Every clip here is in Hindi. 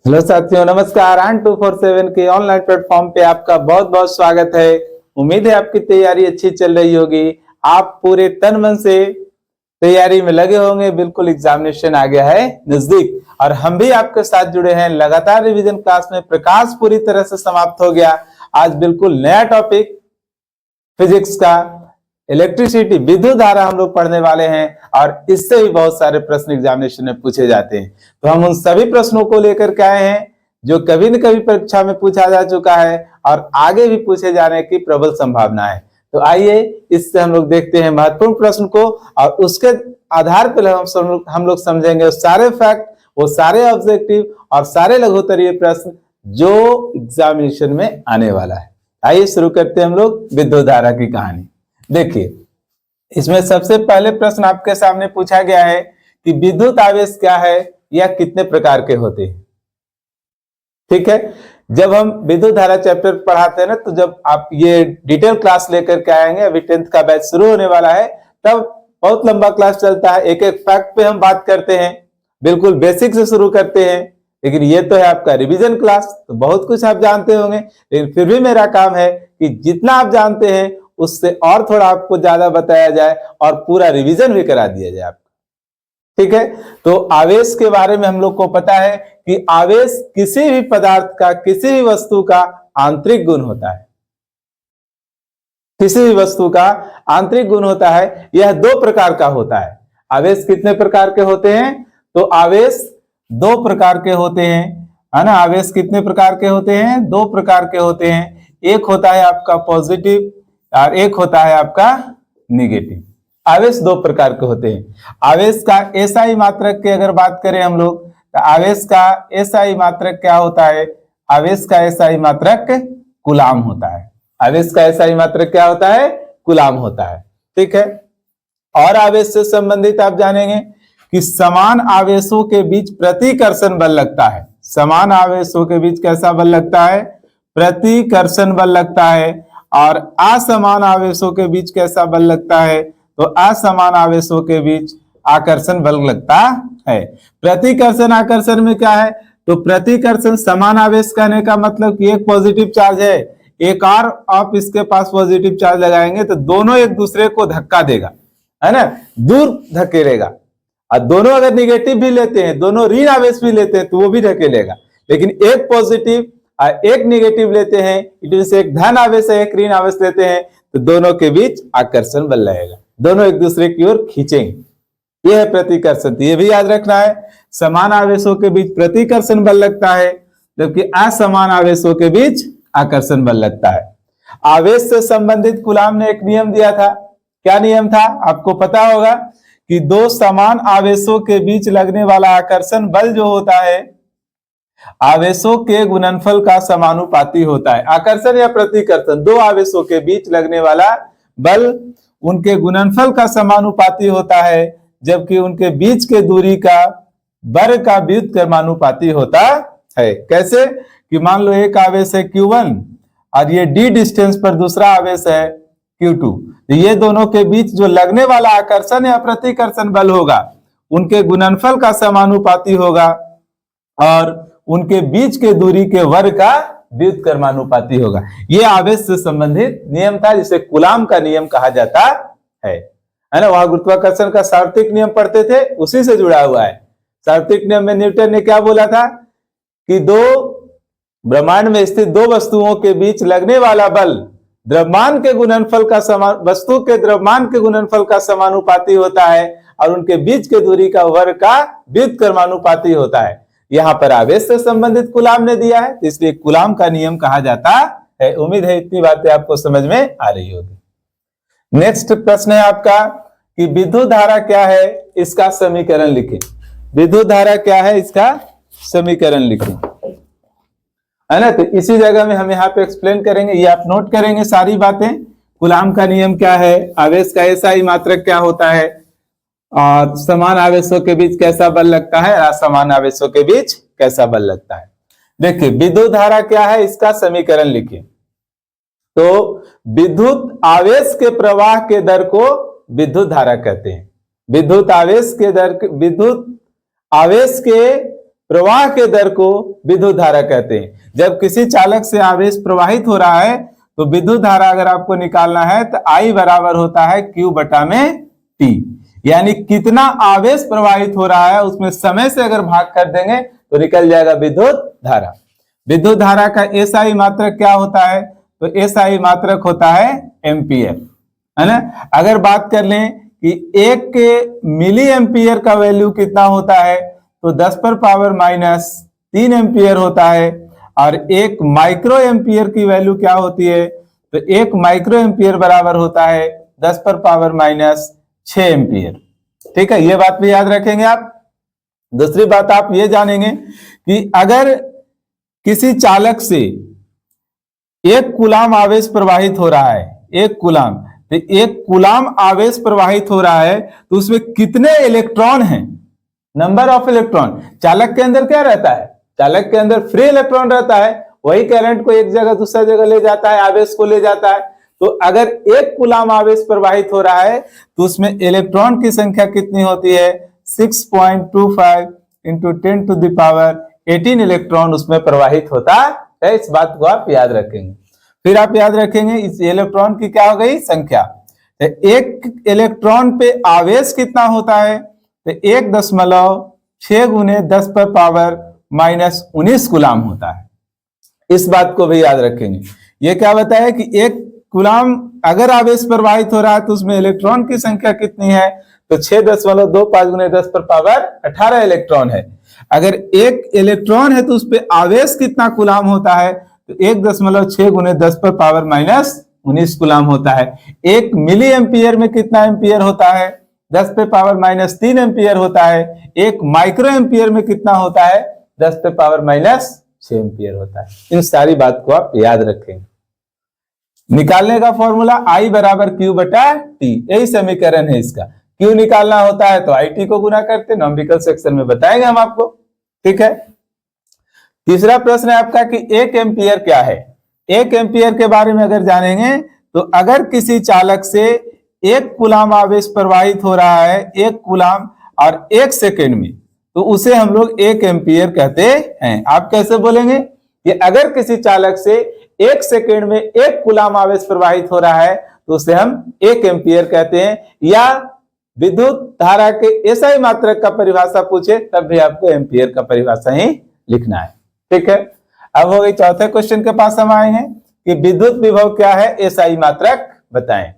हेलो साथियों, नमस्कार। आन 247 के ऑनलाइन प्लेटफॉर्म पे आपका बहुत बहुत स्वागत है। उम्मीद है आपकी तैयारी अच्छी चल रही होगी। आप पूरे तन मन से तैयारी में लगे होंगे। बिल्कुल एग्जामिनेशन आ गया है नजदीक और हम भी आपके साथ जुड़े हैं। लगातार रिवीजन क्लास में प्रकाश पूरी तरह से समाप्त हो गया। आज बिल्कुल नया टॉपिक फिजिक्स का इलेक्ट्रिसिटी, विद्युत धारा हम लोग पढ़ने वाले हैं और इससे भी बहुत सारे प्रश्न एग्जामिनेशन में पूछे जाते हैं। तो हम उन सभी प्रश्नों को लेकर के आए हैं जो कभी न कभी परीक्षा में पूछा जा चुका है और आगे भी पूछे जाने की प्रबल संभावना है। तो आइए इससे हम लोग देखते हैं महत्वपूर्ण प्रश्न को और उसके आधार पर हम लोग समझेंगे वो सारे फैक्ट, वो सारे ऑब्जेक्टिव और सारे लघुत्तरीय प्रश्न जो एग्जामिनेशन में आने वाला है। आइए शुरू करते हैं हम लोग विद्युत धारा की कहानी। देखिए, इसमें सबसे पहले प्रश्न आपके सामने पूछा गया है कि विद्युत आवेश क्या है या कितने प्रकार के होते हैं। ठीक है, जब हम विद्युत धारा चैप्टर पढ़ाते हैं ना, तो जब आप ये डिटेल क्लास लेकर के आएंगे, अभी 10th का बैच शुरू होने वाला है, तब बहुत लंबा क्लास चलता है। एक एक फैक्ट पे हम बात करते हैं, बिल्कुल बेसिक से शुरू करते हैं। लेकिन ये तो है आपका रिवीजन क्लास, तो बहुत कुछ आप जानते होंगे, लेकिन फिर भी मेरा काम है कि जितना आप जानते हैं उससे और थोड़ा आपको ज्यादा बताया जाए और पूरा रिवीजन भी करा दिया जाए आपको। ठीक है, तो आवेश के बारे में हम लोग को पता है कि आवेश किसी भी पदार्थ का, किसी भी वस्तु का आंतरिक गुण होता है। किसी भी वस्तु का आंतरिक गुण होता है। यह दो प्रकार का होता है। आवेश कितने प्रकार के होते हैं? तो आवेश दो प्रकार के होते हैं, है ना। आवेश कितने प्रकार के होते हैं? दो प्रकार के होते हैं। एक होता है आपका पॉजिटिव और एक होता है आपका निगेटिव। आवेश दो प्रकार के होते हैं। आवेश का एसआई मात्रक की अगर बात करें हम लोग, तो आवेश का एसआई मात्रक क्या होता है? आवेश का एसआई मात्रक कूलाम होता है। आवेश का एसआई मात्रक क्या होता है? कूलाम होता है। ठीक है, और आवेश से संबंधित आप जानेंगे कि समान आवेशों के बीच प्रतिकर्षण बल लगता है। समान आवेशों के बीच कैसा बल लगता है? प्रतिकर्षण बल लगता है। और असमान आवेशों के बीच कैसा बल लगता है? तो असमान आवेशों के बीच आकर्षण बल लगता है। प्रतिकर्षण आकर्षण में क्या है? तो प्रतिकर्षण समान आवेश कहने का मतलब कि एक पॉजिटिव चार्ज है, एक और आप इसके पास पॉजिटिव चार्ज लगाएंगे तो दोनों एक दूसरे को धक्का देगा, है ना, दूर धकेलेगा। और दोनों अगर निगेटिव भी लेते हैं, दोनों ऋण आवेश भी लेते हैं तो वो भी धकेलेगा। लेकिन एक पॉजिटिव और एक निगेटिव लेते हैं, इट मींस एक धन आवेश है, एक ऋण आवेश लेते हैं, तो दोनों के बीच आकर्षण बल लगेगा, दोनों एक दूसरे की ओर खींचेंगे। यह है प्रतिकर्षण। ये भी याद रखना है, समान आवेशों के बीच प्रतिकर्षण बल लगता है, जबकि असमान आवेशों के बीच आकर्षण बल लगता है। आवेश से संबंधित कूलाम ने एक नियम दिया था। क्या नियम था? आपको पता होगा कि दो समान आवेशों के बीच लगने वाला आकर्षण बल जो होता है, आवेशों के गुणनफल का समानुपाती होता है। आकर्षण या प्रतिकर्षण, दो आवेशों के बीच लगने वाला बल उनके गुणनफल का समानुपाती होता है, जबकि उनके बीच के दूरी का वर्ग का व्युत्क्रमानुपाती होता है। कैसे? कि मान लो एक आवेश है Q1 और ये d डिस्टेंस पर दूसरा आवेश है Q2, तो ये दोनों के बीच जो लगने वाला आकर्षण या प्रतिकर्षण बल होगा उनके गुणनफल का समानुपाती होगा और उनके बीच के दूरी के वर्ग का व्युत्क्रमानुपाती होगा। यह आवेश से संबंधित नियम था, जिसे कूलाम का नियम कहा जाता है ना। वहां गुरुत्वाकर्षण का सार्वत्रिक नियम पढ़ते थे, उसी से जुड़ा हुआ है। सार्वत्रिक नियम में न्यूटन ने क्या बोला था कि दो ब्रह्मांड में स्थित दो वस्तुओं के बीच लगने वाला बल द्रव्यमान के गुणनफल का वस्तु के द्रव्यमान के गुणनफल का समानुपाती होता है और उनके बीच के दूरी का वर्ग का व्युत्क्रमानुपाती होता है। यहां पर आवेश से संबंधित कूलाम ने दिया है, इसलिए कूलाम का नियम कहा जाता है। उम्मीद है इतनी बातें आपको समझ में आ रही होगी। नेक्स्ट प्रश्न है आपका कि विद्युत धारा क्या है, इसका समीकरण लिखें। विद्युत धारा क्या है, इसका समीकरण लिखें, है ना। तो इसी जगह में हम यहाँ पे एक्सप्लेन करेंगे, ये आप नोट करेंगे सारी बातें। कूलाम का नियम क्या है, आवेश का एसआई मात्रक क्या होता है, और समान आवेशों के बीच कैसा बल लगता है, असमान आवेशों के बीच कैसा बल लगता है। देखिए, विद्युत धारा क्या है, इसका समीकरण लिखिए। तो विद्युत आवेश के प्रवाह के दर को विद्युत धारा कहते हैं। विद्युत आवेश के प्रवाह के दर को विद्युत धारा कहते हैं। जब किसी चालक से आवेश प्रवाहित हो रहा है तो विद्युत धारा अगर आपको निकालना है तो I बराबर होता है Q बटा में T, यानी कितना आवेश प्रवाहित हो रहा है उसमें समय से अगर भाग कर देंगे तो निकल जाएगा विद्युत धारा। विद्युत धारा का SI मात्रक क्या होता है? तो SI मात्रक होता है एम्पियर, है ना। अगर बात कर लें कि 1 के मिली एम्पियर का वैल्यू कितना होता है तो 10 पर पावर माइनस 3 एम्पियर होता है, और 1 माइक्रो एम्पियर की वैल्यू क्या होती है तो 1 माइक्रो एम्पियर बराबर होता है 10 पर पावर माइनस 6 एम्पियर। ठीक है, ये बात भी याद रखेंगे आप। दूसरी बात आप ये जानेंगे कि अगर किसी चालक से 1 कूलाम आवेश प्रवाहित हो रहा है, 1 कूलाम, तो 1 कूलाम आवेश प्रवाहित हो रहा है तो उसमें कितने इलेक्ट्रॉन हैं, नंबर ऑफ इलेक्ट्रॉन। चालक के अंदर क्या रहता है? चालक के अंदर फ्री इलेक्ट्रॉन रहता है, वही करंट को एक जगह दूसरा जगह ले जाता है, आवेश को ले जाता है। तो अगर 1 कूलाम आवेश प्रवाहित हो रहा है तो उसमें इलेक्ट्रॉन की संख्या कितनी होती है? 6.25 into 10 to the power 18 electron उसमें प्रवाहित होता है। इस बात को आप याद रखेंगे। फिर आप याद रखेंगे इस इलेक्ट्रॉन की क्या हो गई? संख्या। तो 1 इलेक्ट्रॉन पे आवेश कितना होता है? तो 1.6 गुने 10 पर पावर माइनस 19 कूलाम होता है। इस बात को भी याद रखेंगे। ये क्या बताया कि 1 कूलाम अगर आवेश प्रवाहित हो रहा है तो उसमें इलेक्ट्रॉन की संख्या कितनी है? तो 6.25 गुने 10 पर पावर 18 इलेक्ट्रॉन है। अगर 1 इलेक्ट्रॉन है तो उस पर आवेश कितना कूलाम होता है? तो 1.6 गुने 10 पर पावर माइनस 19 कूलाम होता है। 1 मिली एम्पियर में कितना एम्पियर होता है? 10 पे पावर माइनस 3 एम्पियर होता है। 1 माइक्रो एम्पियर में कितना होता है? 10 पे पावर माइनस 6 एम्पियर होता है। इन सारी बात को आप याद रखेंगे। निकालने का फॉर्मूला I बराबर Q बटा T, यही समीकरण है इसका। Q निकालना होता है तो IT को गुना करते, नॉमेरिकल सेक्शन में बताएंगे हम आपको। ठीक है, तीसरा प्रश्न है आपका कि 1 एम्पियर क्या है। 1 एम्पियर के बारे में अगर जानेंगे तो अगर किसी चालक से 1 कूलाम आवेश प्रवाहित हो रहा है, 1 कूलाम और 1 सेकेंड में, तो उसे हम लोग 1 एम्पियर कहते हैं। आप कैसे बोलेंगे कि अगर किसी चालक से 1 सेकेंड में 1 कूलाम आवेश प्रवाहित हो रहा है तो उसे हम 1 एम्पियर कहते हैं। या विद्युत धारा के SI मात्रक का परिभाषा पूछे तब भी आपको एम्पियर का परिभाषा ही लिखना है। ठीक है, अब हो गई। चौथे क्वेश्चन के पास हम आए हैं कि विद्युत विभव क्या है, SI मात्रक बताएं।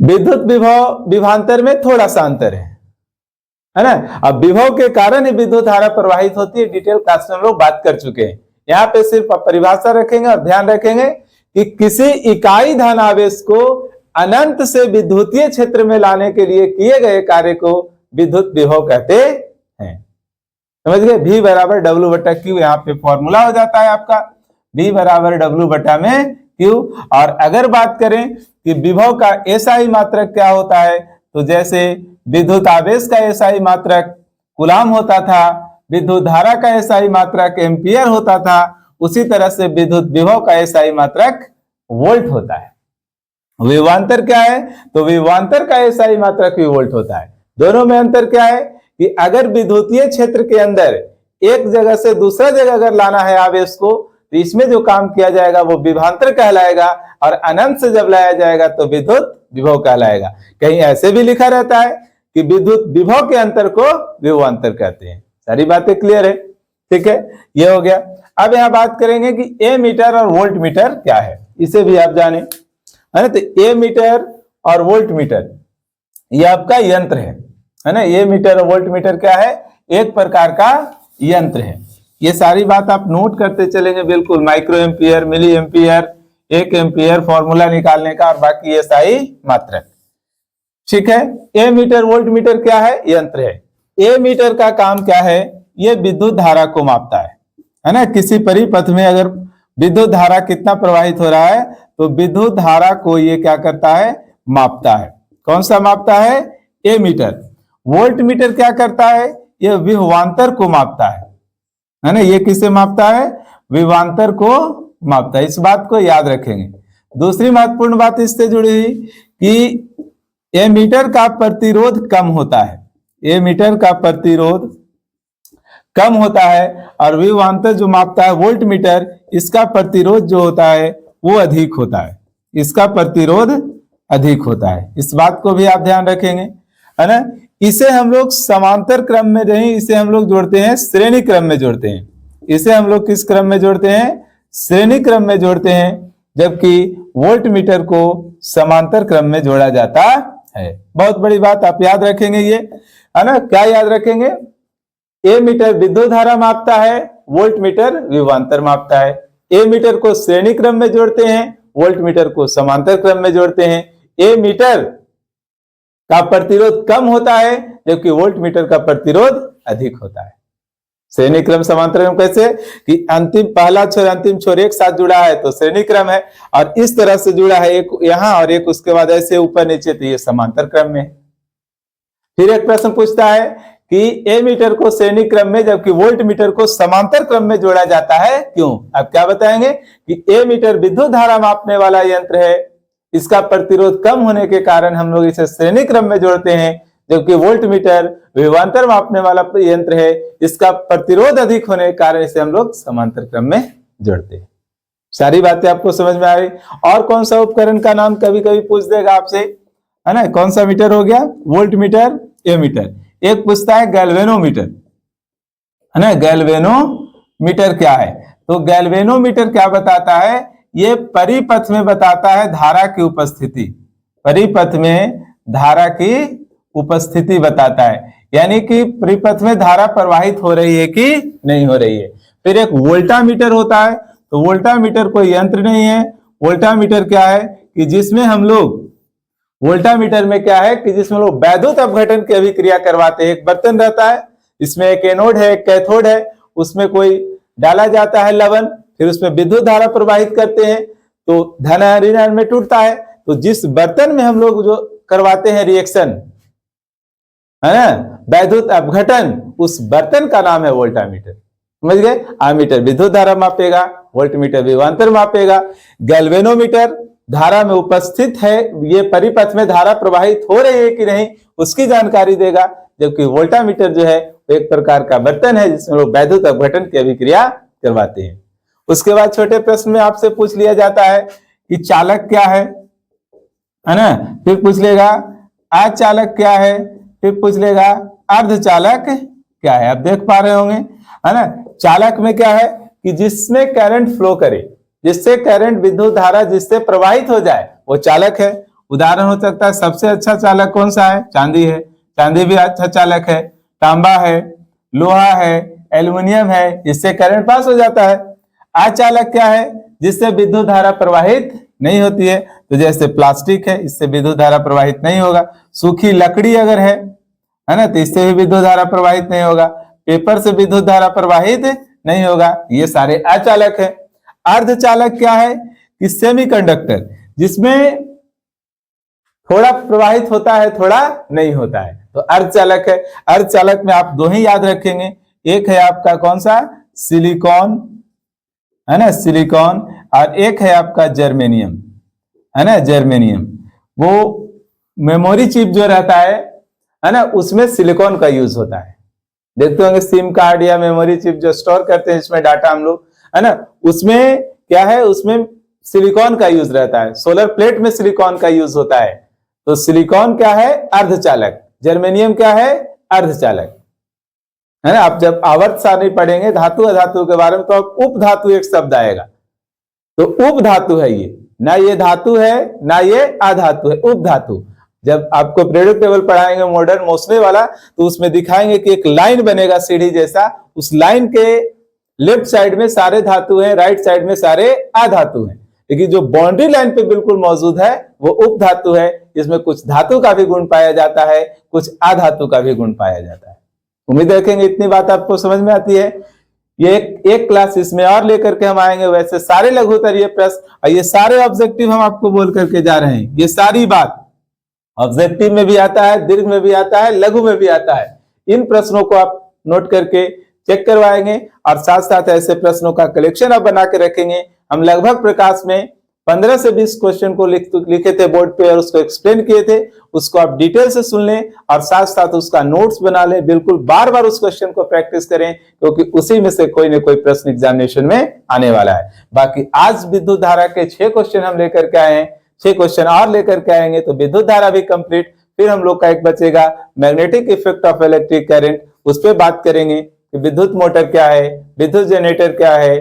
विद्युत विभव विभवांतर में थोड़ा सा अंतर है ना। अब विभव के कारण ही विद्युत धारा प्रवाहित होती है, डिटेल क्लास में हम लोग बात कर चुके हैं। यहाँ पे सिर्फ परिभाषा रखेंगे और ध्यान रखेंगे कि किसी इकाई धन आवेश को अनंत से विद्युतीय क्षेत्र में लाने के लिए किए गए कार्य को विद्युत विभव कहते हैं। समझ गए? V बराबर W बटा Q, यहाँ पे फॉर्मूला हो जाता है आपका V बराबर W बटा में Q। और अगर बात करें कि विभव का SI मात्रक क्या होता है, तो जैसे विद्युत आवेश का SI मात्रक कूलाम होता था, विद्युत धारा का SI मात्रक एम्पियर होता था, उसी तरह से विद्युत विभव का SI मात्रक वोल्ट होता है। विभवांतर क्या है? तो विभवांतर का SI मात्रक भी वोल्ट होता है। दोनों में अंतर क्या है कि अगर विद्युतीय क्षेत्र के अंदर एक जगह से दूसरा जगह अगर लाना है आवेश को, तो इसमें जो काम किया जाएगा वो विभवांतर कहलाएगा, और अनंत से जब लाया जाएगा तो विद्युत विभव कहलाएगा। कहीं ऐसे भी लिखा रहता है कि विद्युत विभव के अंतर को विभवांतर कहते हैं। सारी बातें क्लियर है? ठीक है, ये हो गया। अब यहाँ बात करेंगे कि ए मीटर और वोल्ट मीटर क्या है, इसे भी आप जाने, है ना। तो ए मीटर और वोल्ट मीटर ये आपका यंत्र है ना। ए मीटर और वोल्ट मीटर क्या है? एक प्रकार का यंत्र है। ये सारी बात आप नोट करते चलेंगे बिल्कुल। Micro ampere, milli ampere, 1 ampere formula निकालने का, और बाकी SI मात्रक। ठीक है, ए मीटर वोल्ट मीटर क्या है? यंत्र है। ए मीटर का काम क्या है? ये विद्युत धारा को मापता है ना। किसी परिपथ में अगर विद्युत धारा कितना प्रवाहित हो रहा है तो विद्युत धारा को ये क्या करता है? मापता है। कौन सा मापता है? ए मीटर। वोल्ट मीटर क्या करता है? ये विभवांतर को मापता है ना। ये किसे मापता है? विभवांतर को मापता है। इस बात को याद रखेंगे। दूसरी महत्वपूर्ण बात इससे जुड़ी हुई कि ए मीटर का प्रतिरोध कम होता है। ए मीटर का प्रतिरोध कम होता है और विभवांतर जो मापता है वोल्ट मीटर, इसका प्रतिरोध जो होता है वो अधिक होता है, इसका प्रतिरोध अधिक होता है। इस बात को भी आप ध्यान रखेंगे, है ना। इसे हम लोग समांतर क्रम में नहीं, इसे हम लोग जोड़ते हैं श्रेणी क्रम में जोड़ते हैं। इसे हम लोग किस क्रम में जोड़ते हैं? श्रेणी क्रम में जोड़ते हैं, जबकि वोल्ट मीटर को समांतर क्रम में जोड़ा जाता है। बहुत बड़ी बात आप याद रखेंगे ये, है ना। क्या याद रखेंगे? ए मीटर विद्युत धारा मापता है, वोल्ट मीटर विभवांतर मापता है। ए मीटर को श्रेणी क्रम में जोड़ते हैं, वोल्ट मीटर को समांतर क्रम में जोड़ते हैं। ए मीटर का प्रतिरोध कम होता है, जबकि वोल्ट मीटर का प्रतिरोध अधिक होता है। श्रेणी क्रम समांतर क्रम कैसे कि अंतिम पहला छोर अंतिम छोर एक साथ जुड़ा है तो श्रेणी क्रम है, और इस तरह से जुड़ा है, एक यहां और एक उसके बाद ऐसे ऊपर नीचे, तो ये समांतर क्रम में है। फिर एक प्रश्न पूछता है कि ए मीटर को श्रेणी क्रम में जबकि वोल्ट मीटर को समांतर क्रम में जोड़ा जाता है, क्यों? आप क्या बताएंगे कि ए मीटर विद्युत धारा मापने वाला यंत्र है, इसका प्रतिरोध कम होने के कारण हम लोग इसे श्रेणी क्रम में जोड़ते हैं, जबकि वोल्ट मीटर विभवांतर मापने वाला यंत्र है, इसका प्रतिरोध अधिक होने के कारण इसे हम लोग समांतर क्रम में जोड़ते हैं। सारी बातें आपको समझ में आ रही। और कौन सा उपकरण का नाम कभी कभी पूछ देगा आपसे, है ना। कौन सा मीटर हो गया? वोल्ट मीटर, ए मीटर। एक पूछता है गैल्वेनोमीटर, है ना। गैल्वेनोमीटर क्या है? तो गैल्वेनोमीटर क्या बताता है? ये परिपथ में बताता है धारा की उपस्थिति, परिपथ में धारा की उपस्थिति बताता है, यानी कि परिपथ में धारा प्रवाहित हो रही है कि नहीं हो रही है। फिर एक वोल्टामीटर होता है, तो वोल्टामीटर कोई यंत्र नहीं है। वोल्टामीटर क्या है कि जिसमें हम लोग वोल्टामीटर में क्या है कि जिसमें लोग वैद्युत अपघटन की अभिक्रिया करवाते हैं। एक बर्तन रहता है, इसमें एक एनोड है, एक कैथोड है, उसमें कोई डाला जाता है लवण, फिर उसमें विद्युत धारा प्रवाहित करते हैं, तो धन ऋण में टूटता है। तो जिस बर्तन में हम लोग जो करवाते हैं रिएक्शन, है ना, वैद्युत अपघटन, उस बर्तन का नाम है वोल्टामीटर। समझ गए? आमीटर विद्युत धारा मापेगा, वोल्टमीटर विभवांतर मापेगा। गैल्वेनोमीटर धारा में उपस्थित है, ये परिपथ में धारा प्रवाहित हो रही है कि नहीं उसकी जानकारी देगा, जबकि वोल्टामीटर जो है एक प्रकार का बर्तन है जिसमें लोग वैद्युत अपघटन की अभिक्रिया करवाते हैं। उसके बाद छोटे प्रश्न में आपसे पूछ लिया जाता है कि चालक क्या है ना। फिर पूछ लेगा अचालक क्या है, फिर पूछ लेगा अर्धचालक क्या है। आप देख पा रहे होंगे, है ना। चालक में क्या है कि जिसमें करंट फ्लो करे, जिससे करंट विद्युत धारा जिससे प्रवाहित हो जाए, वो चालक है। उदाहरण हो सकता है सबसे अच्छा चालक कौन सा है? चांदी है, चांदी भी अच्छा चालक है। तांबा है, लोहा है, एल्युमिनियम है, इससे करंट पास हो जाता है। अचालक क्या है? जिससे विद्युत धारा प्रवाहित नहीं होती है, तो जैसे प्लास्टिक है, इससे विद्युत धारा प्रवाहित नहीं होगा। सूखी लकड़ी अगर है ना, तो इससे भी विद्युत धारा प्रवाहित नहीं होगा। पेपर से विद्युत धारा प्रवाहित नहीं होगा। ये सारे अचालक है। अर्धचालक क्या है कि सेमीकंडक्टर, जिसमें थोड़ा प्रवाहित होता है, थोड़ा नहीं होता है, तो अर्धचालक है। अर्धचालक में आप दो ही याद रखेंगे, एक है आपका कौन सा? सिलिकॉन, है ना, सिलिकॉन, और एक है आपका जर्मेनियम, है ना, जर्मेनियम। वो मेमोरी चिप जो रहता है ना, उसमें सिलिकॉन का यूज होता है। देखते होंगे सिम कार्ड या मेमोरी चिप जो स्टोर करते हैं इसमें डाटा हम लोग, है ना, उसमें क्या है? उसमें सिलिकॉन का यूज रहता है। सोलर प्लेट में सिलिकॉन का यूज होता है। तो सिलिकॉन क्या है? अर्धचालक। जर्मेनियम क्या है? अर्धचालक, है ना। आप जब आवर्त सारणी पढ़ेंगे धातु अधातु के बारे में, तो आप उप धातु एक शब्द आएगा, तो उप धातु है ये, ना ये धातु है ना ये अधातु है, उप धातु। जब आपको पीरियोडिक टेबल पढ़ाएंगे मॉडर्न मोस्ले वाला, तो उसमें दिखाएंगे कि एक लाइन बनेगा सीढ़ी जैसा, उस लाइन के लेफ्ट साइड में सारे धातु हैं, राइट साइड में सारे अधातु हैं, लेकिन जो बाउंड्री लाइन पे बिल्कुल मौजूद है वो उप धातु है, जिसमें कुछ धातु का भी गुण पाया जाता है, कुछ अधातु का भी गुण पाया जाता है। उम्मीद रखेंगे इतनी बात आपको समझ में आती है। ये एक क्लास इसमें और लेकर के हम आएंगे, वैसे सारे लघुत्तरीय प्रश्न और ये सारे ऑब्जेक्टिव हम आपको बोल करके जा रहे हैं। ये सारी बात ऑब्जेक्टिव में भी आता है, दीर्घ में भी आता है, लघु में भी आता है। इन प्रश्नों को आप नोट करके चेक करवाएंगे और साथ साथ ऐसे प्रश्नों का कलेक्शन आप बना के रखेंगे। हम लगभग प्रकाश में 15 से 20 क्वेश्चन को लिखे थे बोर्ड पे और उसको एक्सप्लेन किए थे, उसको आप डिटेल से सुन लें और साथ साथ उसका नोट्स बना लें। बिल्कुल बार बार उस क्वेश्चन को प्रैक्टिस करें, क्योंकि उसी में से कोई ना कोई प्रश्न एग्जामिनेशन में आने वाला है। बाकी आज विद्युत धारा के 6 क्वेश्चन हम लेकर के आए हैं, 6 क्वेश्चन और लेकर के आएंगे तो विद्युत धारा भी कंप्लीट। फिर हम लोग का एक बचेगा magnetic effect of electric current, उस पर बात करेंगे कि विद्युत मोटर क्या है, विद्युत जनरेटर क्या है,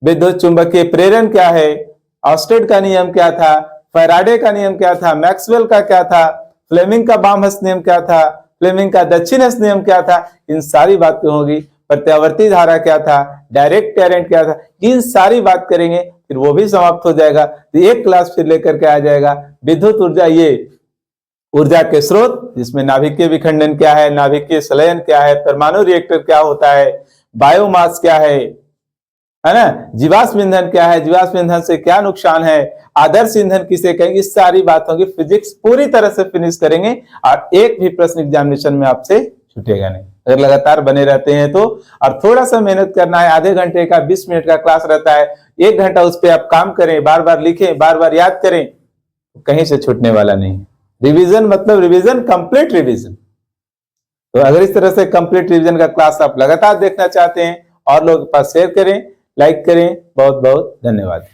विद्युत चुंबकीय प्रेरण क्या है, ऑस्टेड का नियम क्या था, फैराडे का नियम क्या था, मैक्सवेल का क्या था, फ्लेमिंग का बामहस्त नियम क्या था, फ्लेमिंग का दक्षिणहस्त नियम क्या था, इन सारी बातें होगी। प्रत्यावर्ती धारा क्या था, डायरेक्ट करंट क्या था, इन सारी बात करेंगे, फिर वो भी समाप्त हो जाएगा। तो एक क्लास फिर लेकर के आ जाएगा विद्युत ऊर्जा, ये ऊर्जा के स्रोत, जिसमें नाभिकीय विखंडन क्या है, नाभिकीय संलयन क्या है, परमाणु रिएक्टर क्या होता है, बायोमास क्या है ना, जीवाश्म ईंधन क्या है, जीवाश्म ईंधन से क्या नुकसान है, आदर्श ईंधन किसे कहेंगे, इस सारी बातों की फिजिक्स पूरी तरह से फिनिश करेंगे और एक भी प्रश्न एग्जामिनेशन में आपसे छूटेगा नहीं, अगर लगातार बने रहते हैं तो। और थोड़ा सा मेहनत करना है, आधे घंटे का 20 मिनट का क्लास रहता है, 1 घंटा उस पर आप काम करें, बार बार लिखें, बार बार याद करें, कहीं से छूटने वाला नहीं। रिवीजन मतलब रिवीजन, कंप्लीट रिवीजन। तो अगर इस तरह से कंप्लीट रिवीजन का क्लास आप लगातार देखना चाहते हैं और लोगों के पास शेयर करें, लाइक करें। बहुत बहुत धन्यवाद।